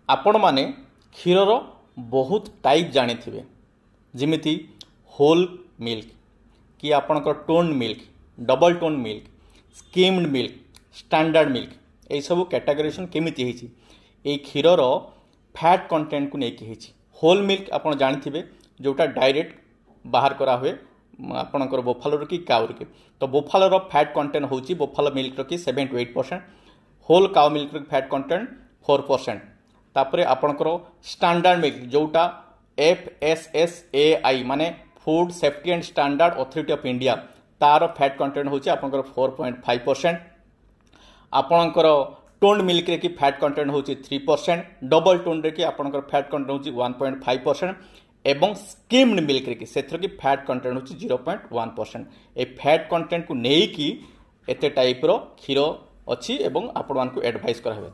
आपण माने क्षीरर बहुत टाइप जानी थे जमीती होल मिल्क कि आपणकर tone milk, double tone milk, skimmed milk, standard milk यही सब कैटेगोराइजेशन केमिति होती ये क्षीरर फैट कंटेंट को लेकिन होल मिल्क आप जानी जोटा डायरेक्ट बाहर करा हुए आपणकर बोफालोर कि काउर के तो बोफालोर फैट कंटेंट होची बोफालो मिल्क की 7 to 8%, whole cow milk fat content 4%। तापरे आपणकर स्टैंडर्ड मिल्क जोटा FSSAI माने food safety and standard authority of India तार फैट कंटेंट होची आपणकर 4.5%। आपणकर टोन्ड मिल्क रे की फैट कंटेंट होची 3%, डबल टोन रे की आपणकर फैट कंटेंट होची 1.5% एवं स्किम्ड मिल्क रे की सेथर की फैट कंटेंट होची 0.1%। ए फैट कंटेंट को नेई की एते टाइप रो क्षीर अछि एवं आपण मान को एडवाइस करा होय।